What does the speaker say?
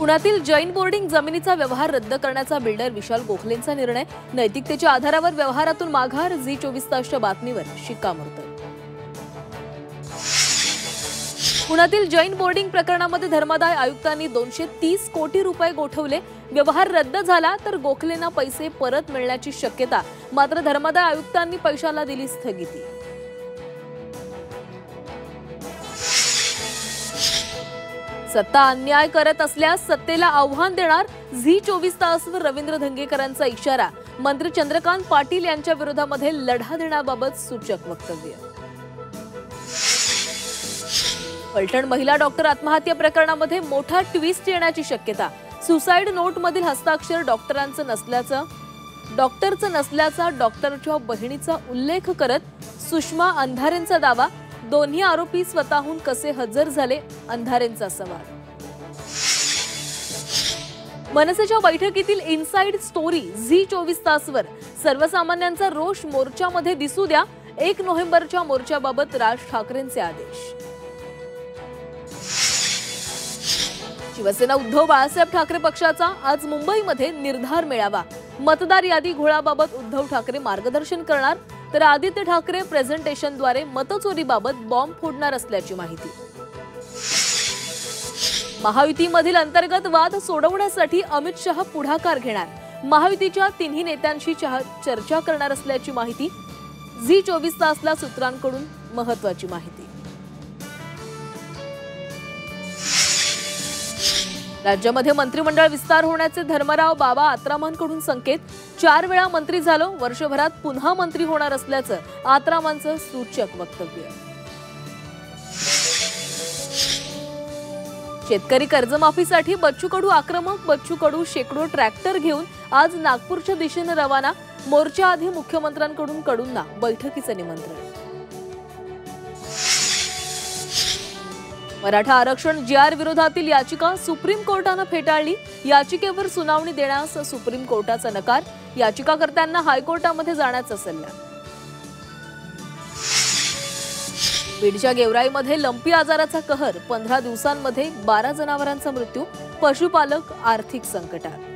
पुण्यातील जैन बोर्डिंग जमिनीचा व्यवहार रद्द करण्याचा बिल्डर विशाल गोखलेंचा निर्णय, नैतिकतेच्या आधारावर व्यवहारातून माघार, झी 24 तासच्या बातमीवर शिक्कामोर्तब। पुण्यातील जैन बोर्डिंग प्रकरणामध्ये धर्मादाय आयुक्तांनी 230 कोटी रुपये गोठवले। व्यवहार रद्द झाला तर गोखलेंना पैसे परत मिळण्याची शक्यता, मात्र धर्मादाय आयुक्तांनी पैशाला दिली स्थगिती। सत्ता अन्याय करत असल्यास सत्तेला आव्हान देणार, झी 24 तासवर रवींद्र धंगेकरांचा इशारा। मंत्री चंद्रकांत पाटील यांच्या विरोधामध्ये लढा देण्याबाबत सूचक वक्तव्य। फलटण महिला डॉक्टर आत्महत्या प्रकरणामध्ये मोठा ट्विस्ट येण्याची शक्यता। सुसाईड नोटमधील हस्ताक्षर डॉक्टरचं नसल्याचा डॉक्टरच्या बहिणीचा उल्लेख करत सुषमा अंधारेंचा दावा। दोन्ही आरोपी स्वतःहून कसे हजर झाले, अंधारेंचा सवाल। मनसेच्या बैठकीतील इनसाइड स्टोरी झी 24 तासवर। सर्वसामान्यांचा रोष मोर्चामध्ये दिसू द्या, 1 नोव्हेंबरच्या मोर्चाबाबत राज ठाकरेंचे आदेश। शिवसेना उद्धव बाळासाहेब ठाकरे पक्षाचा आज मुंबईमध्ये निर्धार मेळावा। मतदार यादी घोळाबाबत उद्धव ठाकरे मार्गदर्शन करणार, तर आदित्य ठाकरे प्रेझेंटेशनद्वारे मतचोरीबाबत बॉम्ब फोडणार असल्याची माहिती। महायुतीमधील अंतर्गत वाद सोडवण्यासाठी अमित शहा पुढाकार घेणार, महायुतीच्या तिन्ही नेत्यांशी चर्चा करणार असल्याची माहिती। झी 24 तासला सूत्रांकडून महत्त्वाची माहिती। राज्यामध्ये मंत्रिमंडळ विस्तार होण्याचे धर्मराव बाबा आत्रामांकडून संकेत। 4 वेळा मंत्री झालो, वर्षभरात पुन्हा मंत्री होणार असल्याचं आत्रामांचं सूचक वक्तव्य। शेतकरी कर्जमाफीसाठी बच्चू कडू आक्रमक। बच्चू कडू शेकडो ट्रॅक्टर घेऊन आज नागपूरच्या दिशेने रवाना। मोर्चाआधी मुख्यमंत्र्यांकडून कडूंना बैठकीचं निमंत्रण। मराठा आरक्षण JR विरोधातील याचिका सुप्रीम कोर्टाने फेटाळली। याचिकेवर सुनावणी देण्यास सुप्रीम कोर्टाचा नकार, याचिकाकर्त्यांना हायकोर्टामध्ये जाण्याचा सल्ला। बीडच्या गेवराईमध्ये लंपी आजाराचा कहर, 15 दिवसांमध्ये 12 जनावरांचा मृत्यू, पशुपालक आर्थिक संकटात।